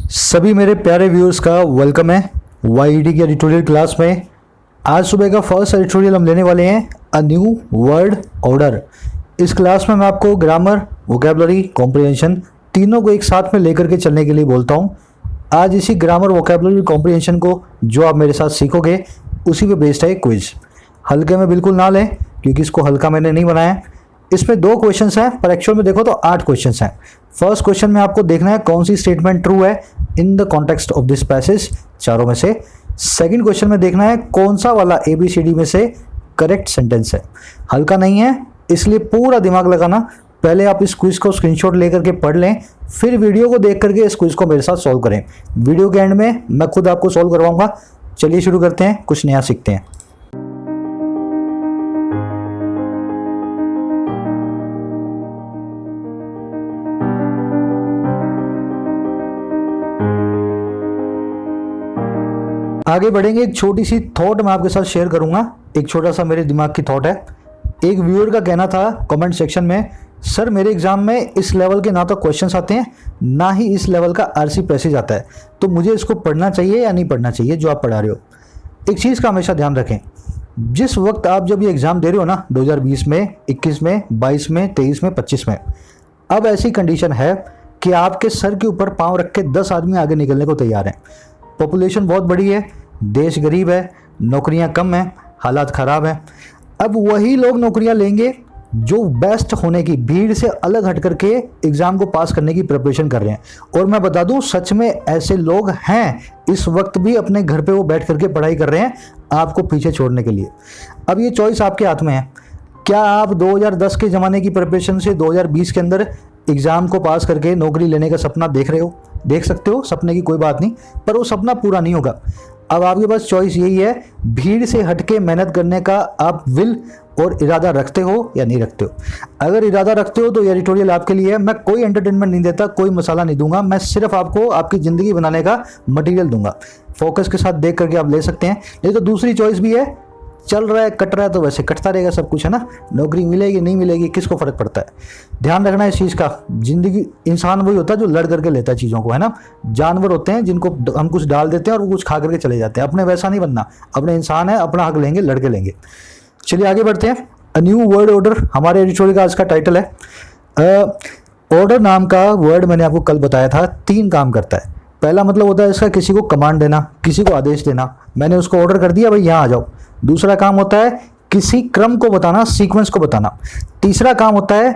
सभी मेरे प्यारे व्यूअर्स का वेलकम है वाईडी की एडिटोरियल क्लास में। आज सुबह का फर्स्ट एडिटोरियल हम लेने वाले हैं अ न्यू वर्ड ऑर्डर। इस क्लास में मैं आपको ग्रामर, वोकैबुलरी, कॉम्प्रिहेंशन तीनों को एक साथ में लेकर के चलने के लिए बोलता हूं। आज इसी ग्रामर, वोकैबुलरी, कॉम्प्रिहेंशन को जो आप मेरे साथ सीखोगे उसी पे बेस्ड है क्विज। हल्के में बिल्कुल ना लें क्योंकि इसको हल्का मैंने नहीं बनाया। इसमें 2 क्वेश्चंस हैं पर एक्चुअल में देखो तो 8 क्वेश्चंस हैं। फर्स्ट क्वेश्चन में आपको देखना है कौन सी स्टेटमेंट ट्रू है इन the context of this passage, चारों में से। सेकंड क्वेश्चन में देखना है कौन सा वाला ABCD में से करेक्ट सेंटेंस है। हल्का नहीं है इसलिए पूरा दिमाग लगाना। पहले आप इस क्विज को स्क्रीनशॉट लेकर के पढ़ लें, फिर वीडियो को देख करके इस क्विज को मेरे साथ सॉल्व करें। वीडियो के एंड में मैं खुद आपको सॉल्व करवाऊंगा। चलिए शुरू करते हैं, कुछ नया सीखते हैं। आगे बढ़ेंगे। एक छोटी सी थॉट मैं आपके साथ शेयर करूंगा। एक छोटा सा मेरे दिमाग की थॉट है। एक व्यूअर का कहना था कमेंट सेक्शन में, सर मेरे एग्जाम में इस लेवल के ना तो क्वेश्चंस आते हैं ना ही इस लेवल का RC पैसेज आता है, तो मुझे इसको पढ़ना चाहिए या नहीं पढ़ना चाहिए जो आप पढ़ा रहे हो। एक चीज़ का हमेशा ध्यान रखें, जिस वक्त आप जब ये एग्ज़ाम दे रहे हो ना 2020 में, 21 में, 22 में, 23 में, 25 में, अब ऐसी कंडीशन है कि आपके सर के ऊपर पाँव रख के 10 आदमी आगे निकलने को तैयार हैं। पॉपुलेशन बहुत बड़ी है, देश गरीब है, नौकरियां कम हैं, हालात ख़राब हैं। अब वही लोग नौकरियां लेंगे जो बेस्ट होने की, भीड़ से अलग हट करके एग्ज़ाम को पास करने की प्रिपरेशन कर रहे हैं। और मैं बता दूं सच में ऐसे लोग हैं, इस वक्त भी अपने घर पे वो बैठ करके पढ़ाई कर रहे हैं आपको पीछे छोड़ने के लिए। अब ये चॉइस आपके हाथ में है। क्या आप 2010 के ज़माने की प्रिपरेशन से 2020 के अंदर एग्ज़ाम को पास करके नौकरी लेने का सपना देख रहे हो? देख सकते हो, सपने की कोई बात नहीं, पर वो सपना पूरा नहीं होगा। अब आपके पास चॉइस यही है, भीड़ से हटके मेहनत करने का आप विल और इरादा रखते हो या नहीं रखते हो। अगर इरादा रखते हो तो ये एडिटोरियल आपके लिए है। मैं कोई एंटरटेनमेंट नहीं देता, कोई मसाला नहीं दूंगा, मैं सिर्फ आपको आपकी ज़िंदगी बनाने का मटेरियल दूंगा। फोकस के साथ देख करके आप ले सकते हैं। नहीं तो दूसरी चॉइस भी है, चल रहा है कट रहा है तो वैसे कटता रहेगा सब कुछ, है ना। नौकरी मिलेगी नहीं मिलेगी किसको फ़र्क पड़ता है। ध्यान रखना इस चीज़ का। ज़िंदगी, इंसान वही होता है जो लड़ करके लेता है चीज़ों को, है ना। जानवर होते हैं जिनको हम कुछ डाल देते हैं और वो कुछ खा करके चले जाते हैं। अपने वैसा नहीं बनना, अपने इंसान है, अपना हक लेंगे, लड़के लेंगे। चलिए आगे बढ़ते हैं। अ न्यू वर्ड ऑर्डर हमारे एडिटोरियल का आज का टाइटल है। ऑर्डर नाम का वर्ड मैंने आपको कल बताया था 3 काम करता है। पहला मतलब होता है इसका किसी को कमांड देना, किसी को आदेश देना। मैंने उसको ऑर्डर कर दिया, भाई यहाँ आ जाओ। दूसरा काम होता है किसी क्रम को बताना, सीक्वेंस को बताना। तीसरा काम होता है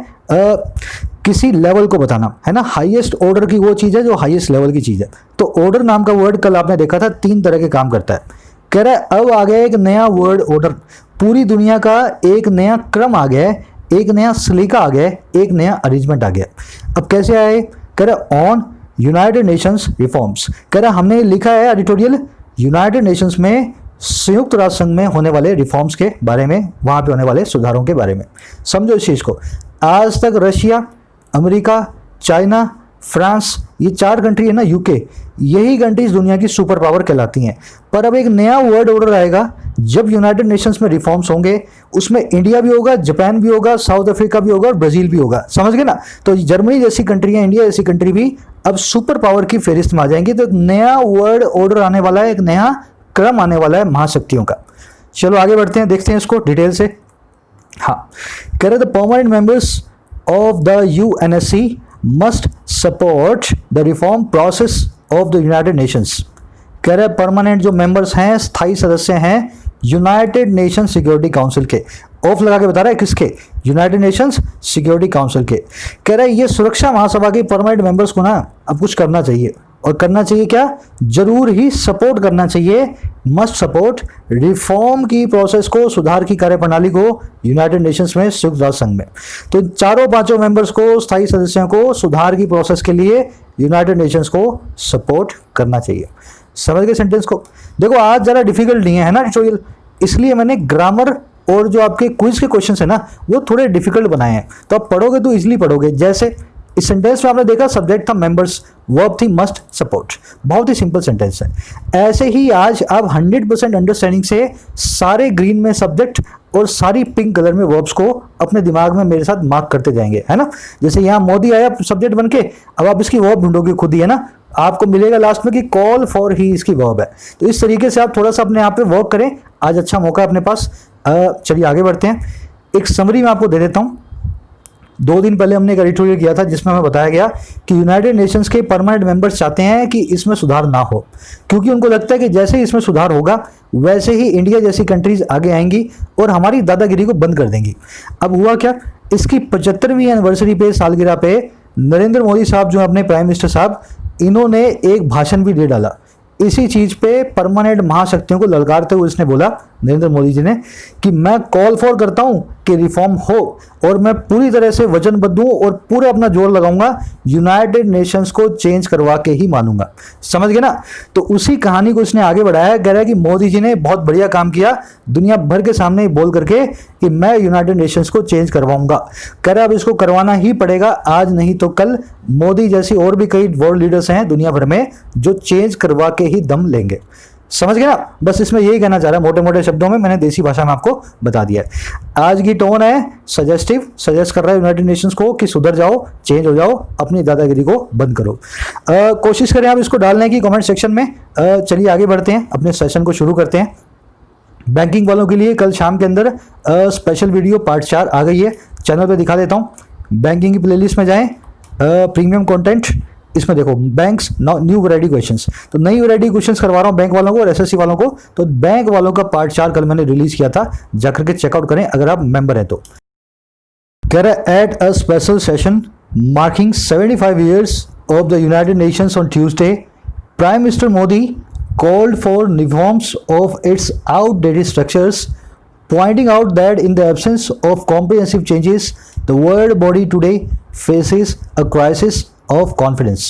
किसी लेवल को बताना, है ना। हाईएस्ट ऑर्डर की वो चीज़ है जो हाईएस्ट लेवल की चीज़ है। तो ऑर्डर नाम का वर्ड कल आपने देखा था 3 तरह के काम करता है। कह रहा है अब आ गया एक नया वर्ड ऑर्डर, पूरी दुनिया का एक नया क्रम आ गया है, एक नया सलीका आ गया है, एक नया अरेंजमेंट आ गया। अब कैसे आए? कह रहा ऑन यूनाइटेड नेशंस रिफॉर्म्स। कह रहा हमने लिखा है एडिटोरियल यूनाइटेड नेशंस में, संयुक्त राष्ट्र संघ में होने वाले रिफॉर्म्स के बारे में, वहाँ पे होने वाले सुधारों के बारे में। समझो इस चीज़ को। आज तक रशिया, अमेरिका, चाइना, फ्रांस, ये 4 कंट्री है ना, UK, यही कंट्रीज दुनिया की सुपर पावर कहलाती हैं। पर अब एक नया वर्ल्ड ऑर्डर आएगा जब यूनाइटेड नेशंस में रिफॉर्म्स होंगे। उसमें इंडिया भी होगा, जापान भी होगा, साउथ अफ्रीका भी होगा और ब्राज़ील भी होगा। समझ गए ना। तो जर्मनी जैसी कंट्री है, इंडिया जैसी कंट्री भी अब सुपर पावर की फहरिस्त में आ जाएंगी। तो एक नया वर्ल्ड ऑर्डर आने वाला है, एक नया क्रम आने वाला है महाशक्तियों का। चलो आगे बढ़ते हैं, देखते हैं इसको डिटेल से। हाँ, कह रहे the permanent members of the UNSC must support the reform process of the United Nations. कह रहे परमानेंट जो मेंबर्स हैं, स्थायी सदस्य हैं यूनाइटेड नेशन सिक्योरिटी काउंसिल के। ऑफ लगा के बता रहा है किसके? यूनाइटेड नेशंस सिक्योरिटी काउंसिल के। कह रहा है ये सुरक्षा महासभा के परमानेंट मेंबर्स को ना अब कुछ करना चाहिए। और करना चाहिए क्या? जरूर ही सपोर्ट करना चाहिए, मस्ट सपोर्ट रिफॉर्म की प्रोसेस को, सुधार की कार्यप्रणाली को यूनाइटेड नेशंस में, संयुक्त राष्ट्र संघ में। तो चारों पांचों मेंबर्स को, स्थायी सदस्यों को सुधार की प्रोसेस के लिए यूनाइटेड नेशंस को सपोर्ट करना चाहिए। समझ गए सेंटेंस को? देखो आज ज़रा डिफिकल्ट नहीं है ना ट्यूटोरियल, इसलिए मैंने ग्रामर और जो आपके क्विज के क्वेश्चन है ना वो थोड़े डिफिकल्ट बनाए हैं। तो आप पढ़ोगे तो इजीली पढ़ोगे। जैसे इस सेंटेंस में आपने देखा सब्जेक्ट था मेंबर्स, वर्ब थी मस्ट सपोर्ट। बहुत ही सिंपल सेंटेंस है। ऐसे ही आज आप 100% अंडरस्टैंडिंग से सारे ग्रीन में सब्जेक्ट और सारी पिंक कलर में वर्ब्स को अपने दिमाग में मेरे साथ मार्क करते जाएंगे, है ना। जैसे यहाँ मोदी आया सब्जेक्ट बन के, अब आप इसकी वर्ब ढूंढोगे खुद ही, है ना। आपको मिलेगा लास्ट में कि कॉल फॉर ही इसकी वर्ब है। तो इस तरीके से आप थोड़ा सा अपने आप पे वर्क करें, आज अच्छा मौका है अपने पास। चलिए आगे बढ़ते हैं। एक समरी मैं आपको दे देता हूँ। 2 दिन पहले हमने एक एडिटोरियल किया था जिसमें हमें बताया गया कि यूनाइटेड नेशंस के परमानेंट मेंबर्स चाहते हैं कि इसमें सुधार ना हो, क्योंकि उनको लगता है कि जैसे ही इसमें सुधार होगा वैसे ही इंडिया जैसी कंट्रीज आगे आएंगी और हमारी दादागिरी को बंद कर देंगी। अब हुआ क्या, इसकी 75वीं एनिवर्सरी पे, सालगिरह पे, नरेंद्र मोदी साहब जो अपने प्राइम मिनिस्टर साहब, इन्होंने एक भाषण भी दे डाला। इसी चीज पे परमानेंट महाशक्तियों को ललकारते हुए उसने बोला, नरेंद्र मोदी जी ने, कि मैं कॉल फॉर करता हूं कि रिफॉर्म हो और मैं पूरी तरह से वचनबद्ध हूं और पूरे अपना जोर लगाऊंगा, यूनाइटेड नेशंस को चेंज करवा के ही मानूंगा। समझ गए ना। तो उसी कहानी को उसने आगे बढ़ाया, कह रहा है कि मोदी जी ने बहुत बढ़िया काम किया, दुनिया भर के सामने बोल करके कि मैं यूनाइटेड नेशंस को चेंज करवाऊंगा। कह रहा है अब इसको करवाना ही पड़ेगा, आज नहीं तो कल। मोदी जैसी और भी कई वर्ल्ड लीडर्स हैं दुनिया भर में जो चेंज करवा के ही दम लेंगे। समझ गए ना। बस इसमें यही कहना चाह रहा है, मोटे मोटे शब्दों में मैंने देसी भाषा में आपको बता दिया है। आज की टोन है सजेस्टिव, सजेस्ट कर रहा है यूनाइटेड नेशंस को कि सुधर जाओ, चेंज हो जाओ, अपनी दादागिरी को बंद करो। कोशिश करें आप इसको डालने की कमेंट सेक्शन में। चलिए आगे बढ़ते हैं, अपने सेशन को शुरू करते हैं। बैंकिंग वालों के लिए कल शाम के अंदर स्पेशल वीडियो पार्ट 4 आ गई है, चैनल पे दिखा देता हूँ। बैंकिंग की प्लेलिस्ट में जाएं, प्रीमियम कंटेंट, इसमें देखो बैंक्स न्यू वैरायटी क्वेश्चंस। तो नई वैरायटी क्वेश्चंस करवा रहा हूँ बैंक वालों को और एसएससी वालों को। तो बैंक वालों का पार्ट 4 कल मैंने रिलीज किया था, जाकर के चेकआउट करें अगर आप मेंबर हैं तो। कह रहा है at a special session marking 75 years of the United Nations on Tuesday, prime minister Modi called for reforms of its outdated structures, pointing out that in the absence of comprehensive changes, the world body today faces a crisis of confidence.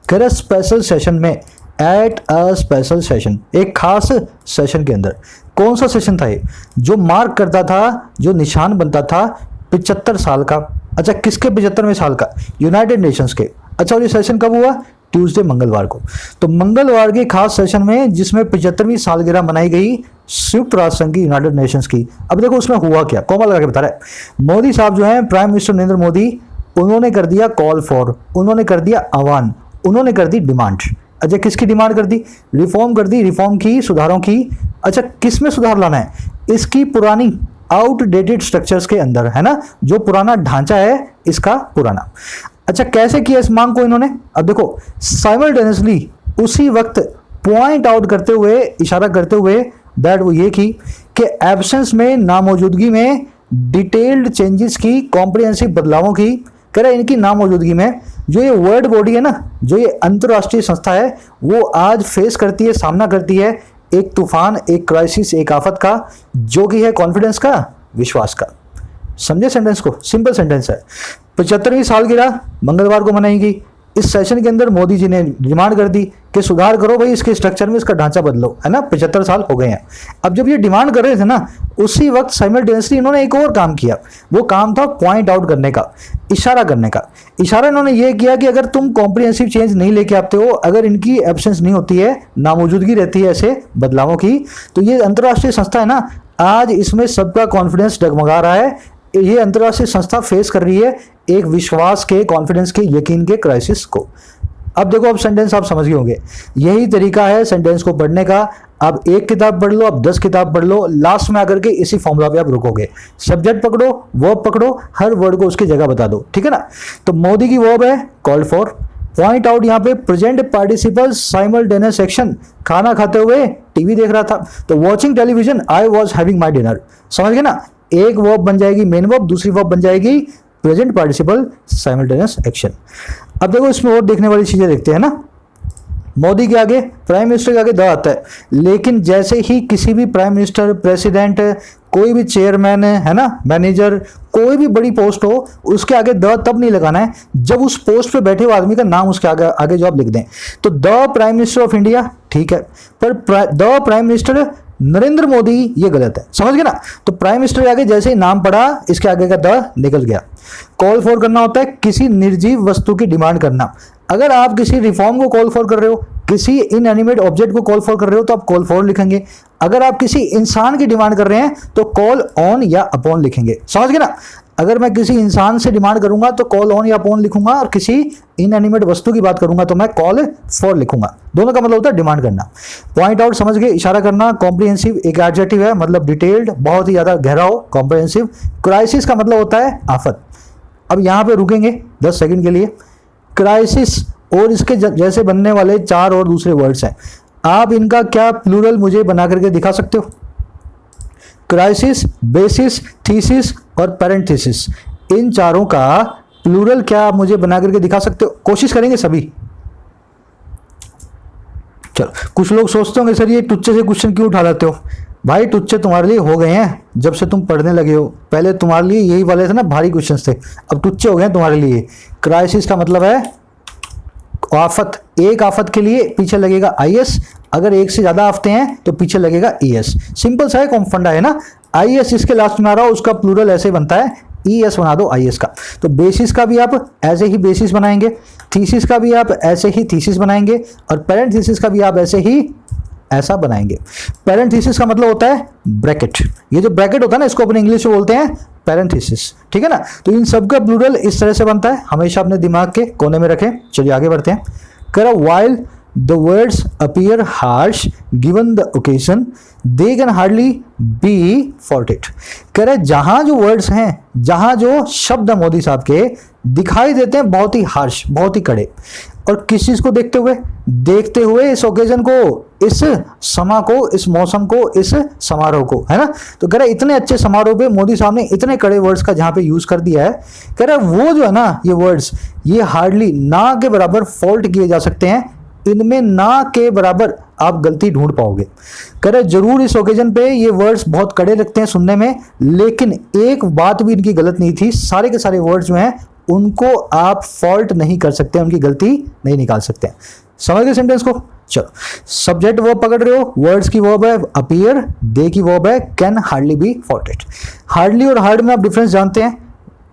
कह रहा special session में, at a special session, एक खास session के अंदर। कौन सा session था ये, जो मार्क करता था, जो निशान बनता था 75 साल का। अच्छा, किसके 75वें साल का? यूनाइटेड नेशंस के। अच्छा, और ये सेशन कब हुआ? ट्यूसडे, मंगलवार को। तो मंगलवार के खास सेशन में जिसमें 75वीं सालगिरह मनाई गई संयुक्त राष्ट्र संघ की, यूनाइटेड नेशंस की। अब देखो उसमें हुआ क्या, कोमल लगा के बता रहा है। मोदी साहब जो है, प्राइम मिनिस्टर नरेंद्र मोदी, उन्होंने कर दिया कॉल फॉर, उन्होंने कर दिया आह्वान, उन्होंने कर दी डिमांड। अच्छा, किसकी डिमांड कर दी? रिफॉर्म कर दी, रिफॉर्म की, सुधारों की। अच्छा, किस में सुधार लाना है? इसकी पुरानी आउटडेटेड स्ट्रक्चर्स के अंदर, है ना, जो पुराना ढांचा है इसका पुराना। अच्छा, कैसे किया इस मांग को इन्होंने? अब देखो साइमल्टेनियसली उसी वक्त पॉइंट आउट करते हुए, इशारा करते हुए, दैट वो ये की कि एब्सेंस में, नामौजूदगी में डिटेल्ड चेंजेस की, कॉम्प्रिहेंसिव बदलावों की। कह रहे इनकी नामौजूदगी में जो ये वर्ल्ड बॉडी है ना, जो ये अंतर्राष्ट्रीय संस्था है, वो आज फेस करती है, सामना करती है एक तूफान, एक क्राइसिस, एक आफत का, जो कि है कॉन्फिडेंस का, विश्वास का। समझे सेंटेंस को? सिंपल सेंटेंस है। 75वीं सालगिरह मंगलवार को मनाई गई। इस सेशन के अंदर मोदी जी ने डिमांड कर दी कि सुधार करो भाई, इसके स्ट्रक्चर में, इसका ढांचा बदलो, है ना। 75 साल हो गए हैं। अब जब ये डिमांड कर रहे थे ना, उसी वक्त साइमल्टेनियसली इन्होंने एक और काम किया। वो काम था पॉइंट आउट करने का, इशारा करने का। इशारा इन्होंने ये किया कि अगर तुम कॉम्प्रिहेंसिव चेंज नहीं लेके आते हो, अगर इनकी एब्सेंस नहीं होती है, नामौजूदगी रहती है ऐसे बदलावों की, तो ये अंतर्राष्ट्रीय संस्था है ना, आज इसमें सबका कॉन्फिडेंस डगमगा रहा है। ये अंतर्राष्ट्रीय संस्था फेस कर रही है एक विश्वास के, कॉन्फिडेंस के, यकीन के क्राइसिस को। अब देखो, अब सेंटेंस आप समझ गए होंगे। यही तरीका है सेंटेंस को पढ़ने का। अब एक किताब पढ़ लो, अब 10 किताब पढ़ लो, लास्ट में आकर के इसी फॉर्मूला पे आप रुकोगे। सब्जेक्ट पकड़ो, वर्ब पकड़ो, हर वर्ड को उसकी जगह बता दो, ठीक है ना। तो मोदी की वर्ब है कॉल्ड फॉर, पॉइंट आउट यहाँ पे प्रेजेंट पार्टिसिपल साइमल्टेनियस एक्शन, खाना खाते हुए टीवी देख रहा था। तो watching television, I was having my dinner. समझ गए ना। एक वर्ब बन जाएगी मेन वर्ब, दूसरी वर्ब बन जाएगी प्रेजेंट पार्टिसिपल साइमल्टेनियस एक्शन। अब देखो इसमें और देखने वाली चीजें देखते हैं ना। मोदी के आगे, प्राइम मिनिस्टर के आगे द आता है, लेकिन जैसे ही किसी भी प्राइम मिनिस्टर, प्रेसिडेंट, कोई भी चेयरमैन है ना, मैनेजर, कोई भी बड़ी पोस्ट हो, उसके आगे द तब नहीं लगाना है जब उस पोस्ट पे बैठे हुए आदमी का नाम उसके आगे जो आप लिख दें। तो the prime minister of India, ठीक है, पर the prime minister Narendra Modi, ये गलत है। समझ गए ना। तो प्राइम मिनिस्टर के आगे जैसे ही नाम पड़ा, इसके आगे का द निकल गया। कॉल फॉर करना होता है किसी निर्जीव वस्तु की डिमांड करना। अगर आप किसी रिफॉर्म को कॉल फॉर कर रहे हो, किसी इनएनिमेट ऑब्जेक्ट को कॉल फॉर कर रहे हो तो आप कॉल फॉर लिखेंगे। अगर आप किसी इंसान की डिमांड कर रहे हैं तो कॉल ऑन या अपॉन लिखेंगे, समझ गए ना। अगर मैं किसी इंसान से डिमांड करूंगा तो कॉल ऑन या अपॉन लिखूंगा, और किसी इनएनिमेट वस्तु की बात करूंगा तो मैं कॉल फॉर लिखूंगा। दोनों का मतलब होता है डिमांड करना। पॉइंट आउट समझ गए, इशारा करना। कॉम्प्रिहेंसिव एक एडजेक्टिव है, मतलब डिटेल्ड, बहुत ही ज्यादा गहरा हो, कॉम्प्रिहेंसिव। क्राइसिस का मतलब होता है आफत। अब यहां पे रुकेंगे 10 सेकंड के लिए। क्राइसिस और इसके जैसे बनने वाले 4 और दूसरे वर्ड्स हैं, आप इनका क्या प्लूरल मुझे बना करके दिखा सकते हो? क्राइसिस, बेसिस, थीसिस और पैरेंथेसिस, इन चारों का प्लूरल क्या आप मुझे बना करके दिखा सकते हो? कोशिश करेंगे सभी। चलो, कुछ लोग सोचते होंगे सर ये टुच्चे से क्वेश्चन क्यों उठा लाते हो? भाई टुच्चे तुम्हारे लिए हो गए हैं जब से तुम पढ़ने लगे हो। पहले तुम्हारे लिए यही वाले थे ना भारी क्वेश्चंस थे, अब टुच्चे हो गए हैं तुम्हारे लिए। क्राइसिस का मतलब है आफत। एक आफत के लिए पीछे लगेगा IS, अगर एक से ज्यादा आफते हैं तो पीछे लगेगा ES। सिंपल सा है, कॉम्फंडा है ना। IS इसके लास्ट में आ रहा हो, उसका प्लूरल ऐसे बनता है, ES बना दो IS का। तो बेसिस का भी आप ऐसे ही बेसिस बनाएंगे, थीसिस का भी आप ऐसे ही थीसिस बनाएंगे, और पैरेंथेसिस का भी आप ऐसे ही ऐसा बनाएंगे। पैरेंथेसिस का मतलब होता है ब्रैकेट। ये जो ब्रैकेट होता है ना, इसको अपने इंग्लिश में बोलते हैं पैरेंथेसिस, ठीक है ना। तो इन सब का प्लूरल इस तरह से बनता है, हमेशा अपने दिमाग के कोने में रखें। चलिए आगे बढ़ते हैं। कह रहा while the words appear harsh given the occasion they can hardly be faulted. कह रहे जहां जो वर्ड्स हैं, जहां जो शब्द है मोदी साहब के दिखाई देते हैं बहुत ही हार्श, बहुत ही कड़े, और किस चीज को देखते हुए इस ओकेजन को, इस समा को, इस मौसम को, इस समारोह को, है ना। तो कह रहा इतने अच्छे समारोह पे मोदी साहब ने इतने कड़े वर्ड्स का जहां पे यूज कर दिया है, कह रहा वो जो है ना ये वर्ड्स, ये हार्डली ना के बराबर फॉल्ट किए जा सकते हैं, इनमें ना के बराबर आप गलती ढूंढ पाओगे। कह रहे जरूर इस ओकेजन पे ये वर्ड्स बहुत कड़े लगते हैं सुनने में, लेकिन एक बात भी इनकी गलत नहीं थी, सारे के सारे वर्ड्स जो हैं उनको आप फॉल्ट नहीं कर सकते, उनकी गलती नहीं निकाल सकते। समझ गए सेंटेंस को? चलो, सब्जेक्ट वर्ब पकड़ रहे हो, वर्ड्स की वर्ब है अपीयर, दे की वर्ब है can hardly be faulted. Hardly और हार्ड में आप डिफरेंस जानते हैं?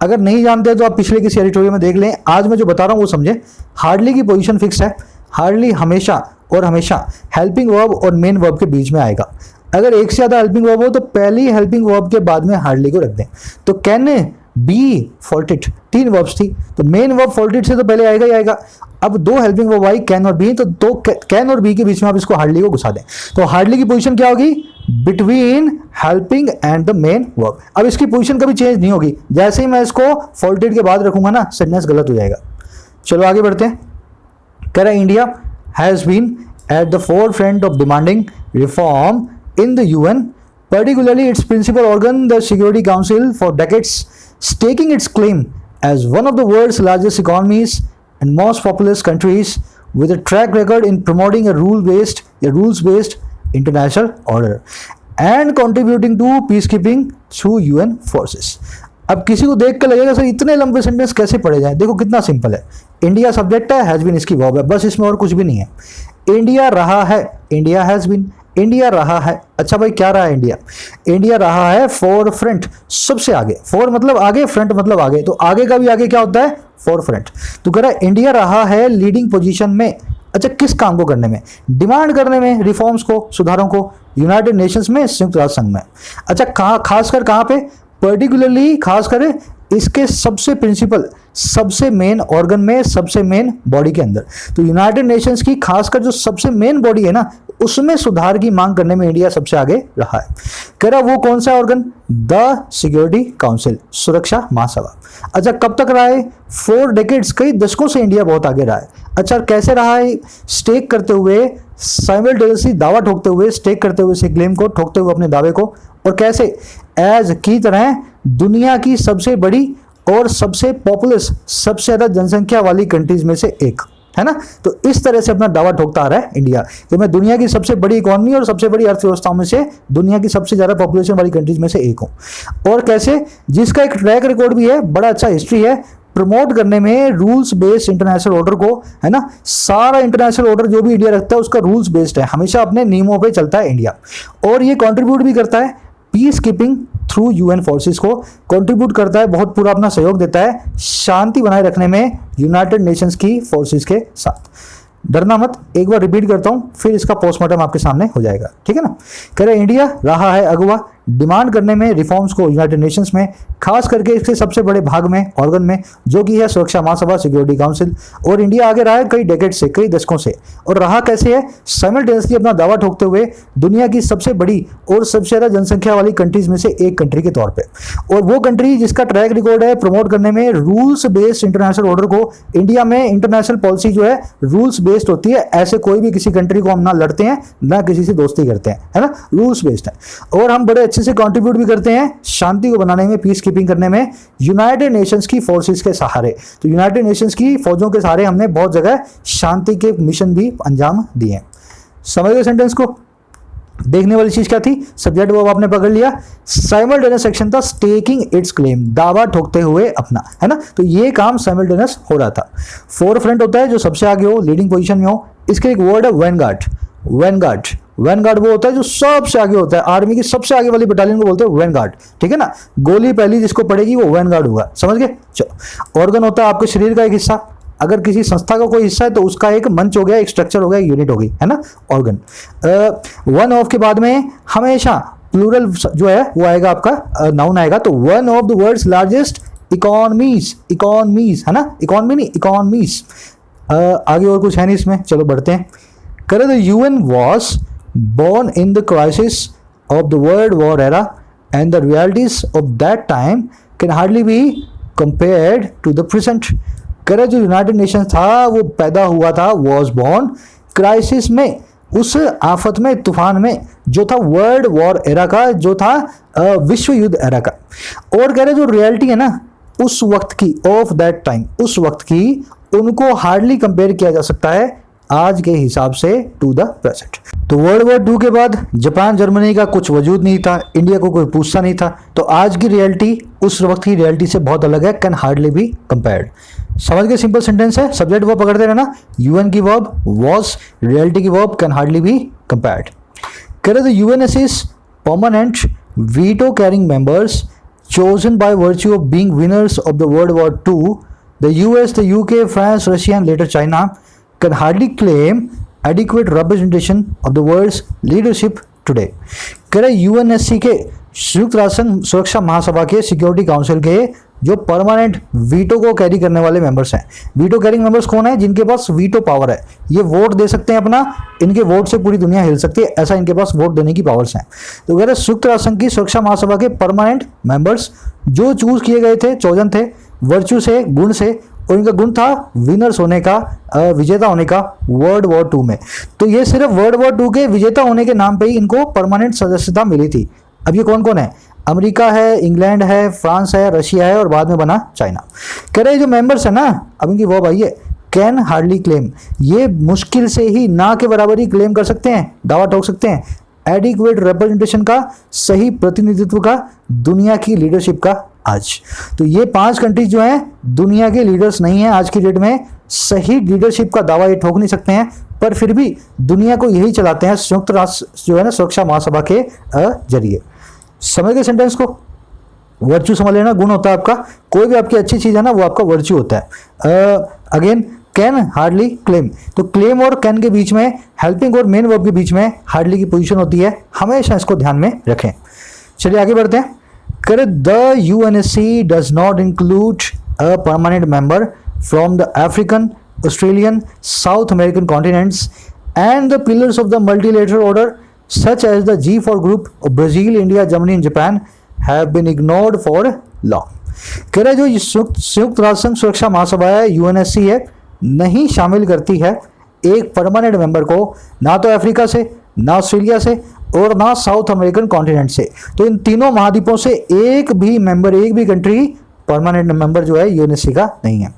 अगर नहीं जानते तो आप पिछले किसी एडिटोरियल में देख लें, आज मैं जो बता रहा हूं वो समझे। हार्डली की पोजीशन फिक्स है, हार्डली हमेशा और हमेशा हेल्पिंग वर्ब और मेन वर्ब के बीच में आएगा। अगर एक से ज्यादा हेल्पिंग वर्ब हो तो पहली हेल्पिंग वर्ब के बाद में हार्डली को रख दें। तो कैन बी फॉल्टेड 3 वर्ब्स थी, तो मेन वर्ब फॉल्टेड से तो पहले आएगा ही आएगा। अब 2 हेल्पिंग वर्ब आई कैन और बी, तो 2 कैन और बी के बीच में आप इसको हार्डली को घुसा दें। तो हार्डली की पोजीशन क्या होगी? Between helping and the main verb. अब इसकी पोजीशन कभी चेंज नहीं होगी, जैसे ही मैं इसको फॉल्टेड के बाद रखूंगा ना सेंटेंस गलत हो जाएगा। चलो आगे बढ़ते हैं। कह रहा है India has been at the forefront of demanding reform in the UN, particularly its principal organ, the Security Council, for decades, staking its claim as one of the world's largest economies and most populous countries, with a track record in promoting a rules-based international order and contributing to peacekeeping through UN forces. अब किसी को देख कर लगेगा sir इतने लंबे sentence कैसे पढ़े जाएं? देखो कितना सिंपल है। इंडिया सब्जेक्ट है, हैज बीन इसकी वर्ब है, बस इसमें और कुछ भी नहीं है। इंडिया रहा है, इंडिया हैज बीन, इंडिया रहा है। अच्छा भाई क्या रहा है इंडिया? इंडिया रहा है फोर फ्रंट, सबसे आगे। फोर मतलब आगे, फ्रंट मतलब आगे, तो आगे का भी आगे क्या होता है? Four front. तो कह रहा है इंडिया रहा है लीडिंग पोजीशन में। अच्छा किस काम को करने में? डिमांड करने में, रिफॉर्म्स को, सुधारों को, यूनाइटेड नेशंस में, संयुक्त राष्ट्र संघ में। अच्छा खासकर कहाँ पे? पर्टिकुलरली खासकर इसके सबसे प्रिंसिपल, सबसे मेन ऑर्गन में, सबसे मेन बॉडी के अंदर। तो यूनाइटेड नेशंस की खासकर जो सबसे मेन बॉडी है ना, उसमें सुधार की मांग करने में इंडिया सबसे आगे रहा है। कह रहा वो कौन सा ऑर्गन? द सिक्योरिटी काउंसिल, सुरक्षा महासभा। अच्छा कब तक रहा है? 4 डेकेड्स, कई दशकों से इंडिया बहुत आगे रहा है। अच्छा कैसे रहा है? स्टेक करते हुए, साइमल्टेनियसली दावा ठोकते हुए, स्टेक करते हुए इस क्लेम को, ठोकते हुए अपने दावे को। और कैसे? एज की तरह दुनिया की सबसे बड़ी और सबसे पॉपुलस, सबसे ज्यादा जनसंख्या वाली कंट्रीज में से एक, है ना। तो इस तरह से अपना दावा ठोकता आ रहा है इंडिया कि मैं दुनिया की सबसे बड़ी इकोनॉमी और सबसे बड़ी अर्थव्यवस्थाओं में से, दुनिया की सबसे ज्यादा पॉपुलेशन वाली कंट्रीज में से एक हूं। और कैसे? जिसका एक ट्रैक रिकॉर्ड भी है, बड़ा अच्छा हिस्ट्री है प्रमोट करने में रूल्स बेस्ड इंटरनेशनल ऑर्डर को, है ना। सारा इंटरनेशनल ऑर्डर जो भी इंडिया रखता है उसका रूल्स बेस्ड है, हमेशा अपने नियमों पे चलता है इंडिया। और ये कंट्रीब्यूट भी करता है peace keeping through UN forces को, कंट्रीब्यूट करता है, बहुत पूरा अपना सहयोग देता है शांति बनाए रखने में यूनाइटेड नेशंस की फोर्सेस के साथ। डरना मत, एक बार रिपीट करता हूं फिर इसका पोस्टमार्टम आपके सामने हो जाएगा, ठीक है ना। कह रहे इंडिया रहा है अगवा डिमांड करने में रिफॉर्म्स को यूनाइटेड नेशंस में, खास करके इसके सबसे बड़े भाग में ऑर्गन में जो कि है सुरक्षा महासभा सिक्योरिटी काउंसिल। और इंडिया आगे रहा है कई डेकेड से, कई दशकों से। और रहा कैसे है, साइमल्टेनियसली अपना दावा ठोकते हुए दुनिया की सबसे बड़ी और सबसे ज्यादा जनसंख्या वाली कंट्रीज में से एक कंट्री के तौर पे। और वो कंट्री जिसका ट्रैक रिकॉर्ड है प्रमोट करने में रूल्स बेस्ड इंटरनेशनल ऑर्डर को। इंडिया में इंटरनेशनल पॉलिसी जो है रूल्स बेस्ड होती है, ऐसे कोई भी किसी कंट्री को हम ना लड़ते हैं ना किसी से दोस्ती करते हैं, है ना, रूल्स बेस्ड है। और हम बड़े अच्छे से कंट्रीब्यूट भी करते हैं शांति को बनाने में, पीस कीपिंग करने में यूनाइटेड नेशंस की फोर्सेस के सहारे। तो यूनाइटेड नेशंस की फौजों के सहारे हमने बहुत जगह शांति के मिशन भी अंजाम दिए। समझ गए सेंटेंस को। देखने वाली चीज क्या थी, सब्जेक्ट वो आपने पकड़ लिया। साइमल्टेनियस सेक्शन था स्टेकिंग इट्स क्लेम, दावा ठोकते हुए अपना, है ना। तो ये काम साइमल्टेनियस हो रहा था। फोर फ्रंट होता है जो सबसे आगे हो, लीडिंग पोजीशन में हो। इसके एक वर्ड है वैनगार्ड। वैनगार्ड, वैनगार्ड वो होता है जो सबसे आगे होता है, आर्मी की सबसे आगे वाली बटालियन को बोलते हैं वैनगार्ड, ठीक है ना। गोली पहली जिसको पड़ेगी वो वैनगार्ड होगा, समझ गए। चलो, ऑर्गन होता है आपके शरीर का एक हिस्सा। अगर किसी संस्था का कोई हिस्सा है तो उसका एक मंच हो गया, एक स्ट्रक्चर हो गया, यूनिट होगी, है ना, ऑर्गन। वन ऑफ के बाद में हमेशा प्लूरल जो है वो आएगा, आपका नाउन आएगा। तो one of the world's largest economies, economies, है ना, इकोनॉमी नहीं, इकोनॉमीज। आगे और कुछ है नहीं इसमें, चलो बढ़ते हैं। करे the UN was born in the crisis of the World War era and the realities of that time can hardly be compared to the present। करे जो यूनाइटेड नेशन था वो पैदा हुआ था, वॉज बॉर्न क्राइसिस में, उस आफत में, तूफान में जो था वर्ल्ड वॉर एरा का, जो था विश्व युद्ध एरा का। और कह रहे जो रियलिटी है ना उस वक्त की, ऑफ दैट टाइम, उस वक्त की, उनको हार्डली कंपेयर किया जा सकता है आज के हिसाब से टू द प्रेजेंट। तो वर्ल्ड वॉर 2 के बाद जापान जर्मनी का कुछ वजूद नहीं था, इंडिया को कोई पूछता नहीं था। तो आज की रियलिटी उस वक्त की रियलिटी से बहुत अलग है, कैन हार्डली बी कंपेयर्ड। समझ गए, सिंपल सेंटेंस है। सब्जेक्ट वर्ब पकड़ते रहना, यूएन की वर्ब वॉज, रियलिटी की verb can hardly be compared. करे the UN's is permanent veto carrying members chosen by virtue of being winners of the World War II, the US, the UK, France, Russia and later China can hardly claim adequate representation of the world's leadership today। कह रहे UNSC के, संयुक्त राष्ट्र संघ सुरक्षा महासभा के, security council के जो परमानेंट वीटो को कैरी करने वाले मेंबर्स हैं। वीटो कैरिंग मेंबर्स कौन है, जिनके पास वीटो पावर है, ये वोट दे सकते हैं अपना, इनके वोट से पूरी दुनिया हिल सकती है, ऐसा इनके पास वोट देने की पावर्स हैं। तो कह रहे संयुक्त राष्ट्र संघ की सुरक्षा महासभा के परमानेंट मेंबर्स जो चूज किए गए थे, चोजन थे, वर्चू से, गुण से, और इनका गुण था विनर्स होने का, विजेता होने का वर्ल्ड वॉर 2 में। तो ये सिर्फ वर्ल्ड वॉर 2 के विजेता होने के नाम पे ही इनको परमानेंट सदस्यता मिली थी। अब ये कौन कौन है, अमेरिका है, इंग्लैंड है, फ्रांस है, रशिया है और बाद में बना चाइना। कह रहे जो मेंबर्स है ना, अब इनकी वर्ब आई है, कैन हार्डली क्लेम, ये मुश्किल से ही, ना के बराबर ही क्लेम कर सकते हैं, दावा ठोक सकते हैं, एडिक्वेट रिप्रेजेंटेशन का, सही प्रतिनिधित्व का, दुनिया की लीडरशिप का आज। तो ये 5 कंट्रीज जो हैं दुनिया के लीडर्स नहीं हैं आज की डेट में, सही लीडरशिप का दावा ये ठोक नहीं सकते हैं, पर फिर भी दुनिया को यही चलाते हैं संयुक्त राष्ट्र जो है ना सुरक्षा महासभा के जरिए। समझ गए सेंटेंस को। वर्च्यू समझ लेना, गुण होता है आपका, कोई भी आपकी अच्छी चीज है ना वो आपका वर्च्यू होता है। अगेन कैन हार्डली क्लेम, तो क्लेम और कैन के बीच में, हेल्पिंग और मेन वर्ब के बीच में हार्डली की पोजीशन होती है, हमेशा इसको ध्यान में रखें। चलिए आगे बढ़ते हैं। करे the UNSC does not include a permanent member from the African, Australian, south American continents and the pillars of the multilateral order such as the G4 group of Brazil, India, Germany and Japan have been ignored for long। कह रहे जो संयुक्त राष्ट्र संघ सुरक्षा महासभा है, UNSC है, नहीं शामिल करती है एक परमानेंट मेंबर को, ना तो अफ्रीका से, ना ऑस्ट्रेलिया से और ना साउथ अमेरिकन कॉन्टिनेंट से। तो इन तीनों महाद्वीपों से एक भी मेंबर, एक भी कंट्री परमानेंट मेंबर जो है यूएनएससी का नहीं है।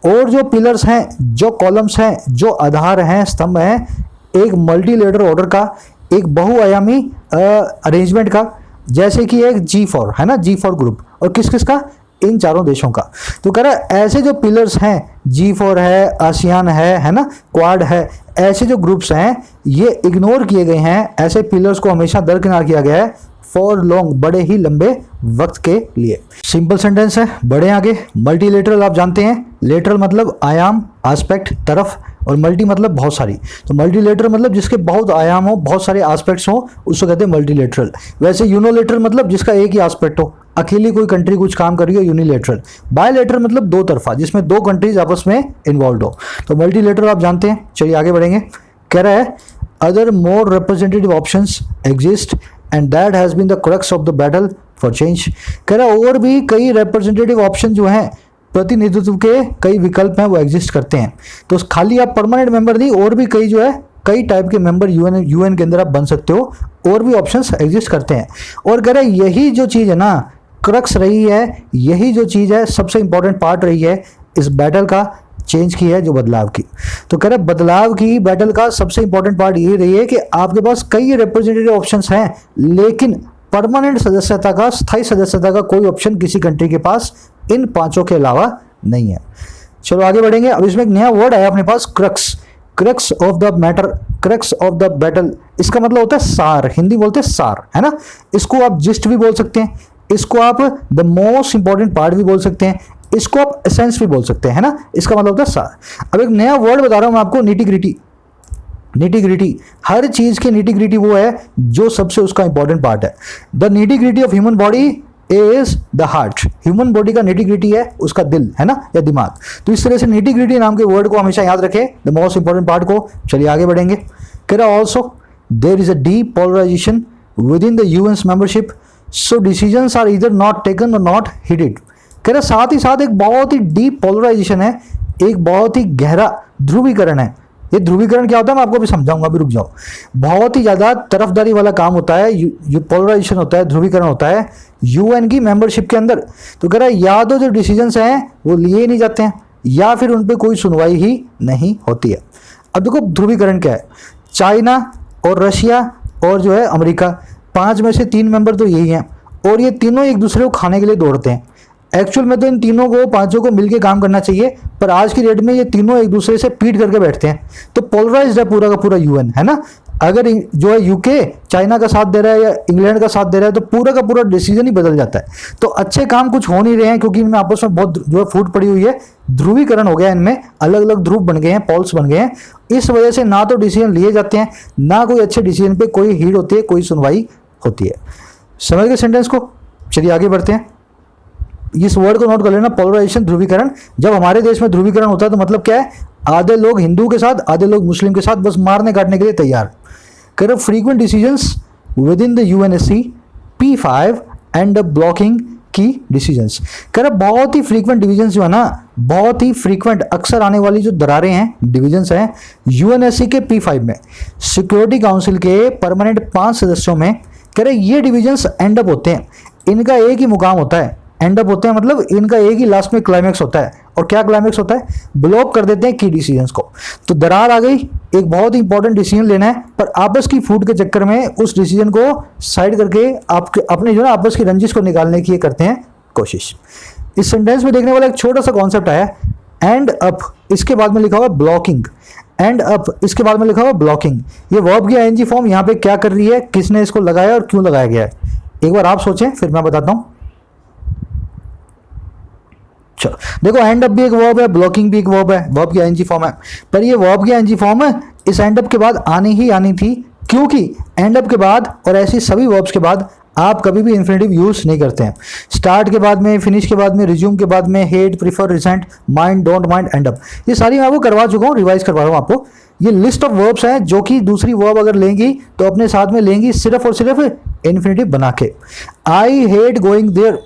और जो पिलर्स हैं, जो कॉलम्स हैं, जो आधार हैं, स्तंभ हैं एक मल्टीलेटरल ऑर्डर का, एक बहुआयामी अरेंजमेंट का, जैसे कि एक G4 है ना, G4 ग्रुप, और किस किस का, इन चारों देशों का। तो कह रहा है ऐसे जो पिलर्स हैं, G4 है, आसियान है ना, क्वाड है, ऐसे जो ग्रुप्स हैं ये इग्नोर किए गए हैं, ऐसे पिलर्स को हमेशा दरकिनार किया गया है फॉर लॉन्ग, बड़े ही लंबे वक्त के लिए। सिंपल सेंटेंस है, बढ़े आगे। मल्टीलेटरल आप जानते हैं, लेटरल मतलब आयाम, एस्पेक्ट, तरफ, और मल्टी मतलब बहुत सारी। तो मल्टीलेटरल मतलब जिसके बहुत आयाम हो, बहुत सारे एस्पेक्ट्स हो, उसको कहते हैं मल्टीलेटरल। वैसे यूनिलेटरल मतलब जिसका एक ही एस्पेक्ट हो, अकेली कोई कंट्री कुछ काम कर रही हो, यूनिलेटरल। बायलेटरल मतलब दो तरफा, जिसमें दो कंट्रीज आपस में इन्वॉल्व हो। तो मल्टीलेटरल आप जानते हैं। चलिए आगे बढ़ेंगे। कह रहा है other more representative options exist and that has been the crux of the battle for change. कह रहा है और भी कई रिप्रेजेंटेटिव ऑप्शन जो हैं, प्रतिनिधित्व के कई विकल्प हैं, वो एग्जिस्ट करते हैं। तो खाली आप परमानेंट मेंबर नहीं, और भी कई जो है कई टाइप के मेंबर यूएन के अंदर आप बन सकते हो, और भी ऑप्शंस एग्जिस्ट करते हैं। और कह रहा है यही जो चीज़ है ना, क्रक्स रही है, यही जो चीज़ है सबसे इंपॉर्टेंट पार्ट रही है इस बैटल का, चेंज की है जो बदलाव की। तो कह रहे बदलाव की बैटल का सबसे इंपॉर्टेंट पार्ट ये रही है कि आपके पास कई रिप्रेजेंटेटिव ऑप्शंस हैं, लेकिन परमानेंट सदस्यता का, स्थायी सदस्यता का कोई ऑप्शन किसी कंट्री के पास इन पांचों के अलावा नहीं है। चलो आगे बढ़ेंगे। अब इसमें एक नया वर्ड आया अपने पास, crux. Crux of the matter, crux of the battle, इसका मतलब होता है सार, हिंदी बोलते हैं सार, है ना। इसको आप जिस्ट भी बोल सकते हैं, इसको आप द मोस्ट इंपॉर्टेंट पार्ट भी बोल सकते हैं, इसको आप एसेंस भी बोल सकते हैं, है ना। इसका मतलब होता है सार। अब एक नया वर्ड बता रहा हूं मैं आपको, निटी-ग्रिटी। निटी-ग्रिटी, हर चीज की निटी-ग्रिटी वो है जो सबसे उसका इंपॉर्टेंट पार्ट है। The nitty-gritty of human body is the heart. Human body का निटी-ग्रिटी है उसका दिल, है ना, या दिमाग। तो इस तरह से निटी-ग्रिटी नाम के वर्ड को हमेशा याद रखें, द मोस्ट इंपॉर्टेंट पार्ट को। चलिए आगे बढ़ेंगे। कह रहा also there is a deep polarisation within the UN membership, so decisions are either not taken or not heeded. कह रहा साथ ही साथ एक बहुत ही डीप पोलराइजेशन है, एक बहुत ही गहरा ध्रुवीकरण है। ये ध्रुवीकरण क्या होता है मैं आपको भी समझाऊंगा, अभी रुक जाओ। बहुत ही ज्यादा तरफदारी वाला काम होता है, ये पोलराइजेशन होता है, ध्रुवीकरण होता है यूएन की मेंबरशिप के अंदर। तो कह रहा है या तो जो डिसीजंस हैं वो लिए नहीं जाते हैं, या फिर उन पर कोई सुनवाई ही नहीं होती है। अब देखो ध्रुवीकरण क्या है, चाइना और रशिया और जो है अमेरिका, 5 में से 3 मेंबर तो यही हैं, और ये तीनों एक दूसरे को खाने के लिए दौड़ते हैं। एक्चुअल में तो इन तीनों को, पांचों को मिलकर काम करना चाहिए, पर आज की डेट में ये तीनों एक दूसरे से पीट करके बैठते हैं। तो पोलराइज्ड है पूरा का पूरा यूएन, है ना। अगर जो है यूके चाइना का साथ दे रहा है या इंग्लैंड का साथ दे रहा है, तो पूरा का पूरा डिसीजन ही बदल जाता है। तो अच्छे काम कुछ हो नहीं रहे हैं, क्योंकि इनमें आपस में बहुत जो है फूट पड़ी हुई है, ध्रुवीकरण हो गया, इनमें अलग अलग ध्रुव बन गए हैं, पॉल्स बन गए हैं। इस वजह से ना तो डिसीजन लिए जाते हैं, ना कोई अच्छे डिसीजन पे कोई हीड होती है, कोई सुनवाई होती है। समझ गए सेंटेंस को। चलिए आगे बढ़ते हैं। इस वर्ड को नोट कर लेना, पोलराइजेशन, ध्रुवीकरण। जब हमारे देश में ध्रुवीकरण होता है तो मतलब क्या है, आधे लोग हिंदू के साथ, आधे लोग मुस्लिम के साथ, बस मारने काटने के लिए तैयार। कह frequent decisions with in the UNSC P5 and the blocking की डिसीजंस। कह रहा बहुत ही फ्रीक्वेंट डिविजन्स जो है ना, बहुत ही फ्रीक्वेंट अक्सर आने वाली जो दरारें हैं, डिविजन्स हैं यूएनएससी के P5 में, सिक्योरिटी काउंसिल के परमानेंट 5 सदस्यों में। कह रहे ये डिविजन्स एंड अप होते हैं, इनका एक ही मुकाम होता है, एंड अप होते हैं मतलब इनका एक ही लास्ट में क्लाइमेक्स होता है। और क्या क्लाइमेक्स होता है, ब्लॉक कर देते हैं की डिसीजंस को। तो दरार आ गई, एक बहुत ही इंपॉर्टेंट डिसीजन लेना है, पर आपस की फूट के चक्कर में उस डिसीजन को साइड करके आपके अपने जो ना आपस की रंजिश को निकालने की करते हैं कोशिश। इस सेंटेंस में देखने वाला एक छोटा सा कॉन्सेप्ट आया, एंड अप, इसके बाद में लिखा हुआ ब्लॉकिंग। एंड अप, इसके बाद में लिखा हुआ ब्लॉकिंग। ये वर्ब की आईएनजी फॉर्म यहाँ पे क्या कर रही है, किसने इसको लगाया और क्यों लगाया गया है, एक बार आप सोचें, फिर मैं बताता हूं। चलो देखो, एंड अप भी एक वर्ब है, ब्लॉकिंग भी एक वर्ब है, वर्ब की आईएनजी फॉर्म है। पर ये वर्ब की आईएनजी फॉर्म है इस एंड अप के बाद आनी ही आनी थी, क्योंकि एंड अप के बाद और ऐसी सभी वर्ब्स के बाद आप कभी भी इन्फिनेटिव यूज नहीं करते हैं। स्टार्ट के बाद में, फिनिश के बाद में, रिज्यूम के बाद में, hate, prefer, recent, mind, don't mind, and up, ये सारी मैं आपको करवा चुका हूँ, रिवाइज करवा रहा हूँ आपको। ये लिस्ट ऑफ वर्ब्स हैं जो कि दूसरी वर्ब अगर लेंगी तो अपने साथ में लेंगी सिर्फ और सिर्फ इन्फिनेटिव बना के। I hate going there,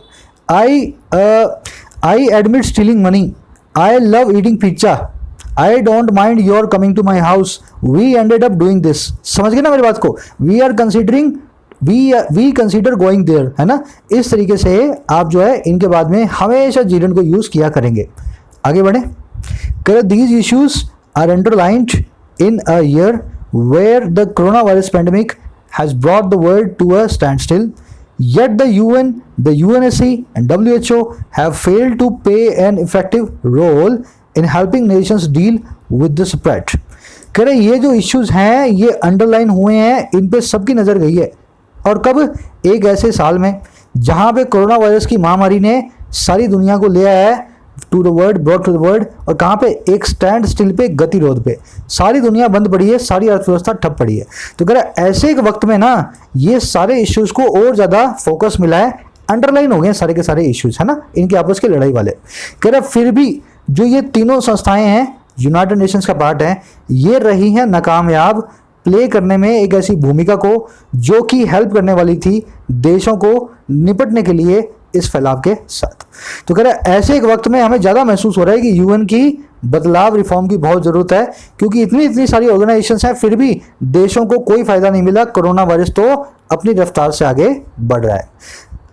I admit stealing money. I love eating pizza. I don't mind your coming to my house. We ended up doing this. समझ गए ना मेरी बात को? We are considering, we consider going there, है ना। इस तरीके से आप जो है इनके बाद में हमेशा जीरन को यूज किया करेंगे। आगे बढ़े। These issues are underlined in a year where the coronavirus pandemic has brought the world to a standstill. Yet the UN, the UNSC and WHO have failed to play an effective role in helping nations deal with the spread. कह रहे ये जो issues हैं ये underline हुए हैं, इन पे सबकी नज़र गई है। और कब, एक ऐसे साल में जहाँ पे कोरोना वायरस की महामारी ने सारी दुनिया को ले आया है, to the world, brought to the world, और कहाँ पे, एक स्टैंड स्टिल पे, गतिरोध पे। सारी दुनिया बंद पड़ी है, सारी अर्थव्यवस्था ठप पड़ी है। तो कह रहा है ऐसे एक वक्त में ना ये सारे इश्यूज को और ज़्यादा फोकस मिला है, अंडरलाइन हो गए सारे के सारे इश्यूज, है ना, इनकी आपस की लड़ाई वाले। कह रहा फिर भी जो ये तीनों संस्थाएं हैं, यूनाइटेड नेशंस का पार्ट है, ये रही हैं नाकामयाब प्ले करने में एक ऐसी भूमिका को जो कि हेल्प करने वाली थी देशों को निपटने के लिए इस फैलाव के साथ। तो कह रहा है ऐसे एक वक्त में हमें ज़्यादा महसूस हो रहा है कि यूएन की बदलाव, रिफॉर्म की बहुत ज़रूरत है, क्योंकि इतनी सारी ऑर्गेनाइजेशंस हैं फिर भी देशों को कोई फायदा नहीं मिला। कोरोना वायरस तो अपनी रफ्तार से आगे बढ़ रहा है।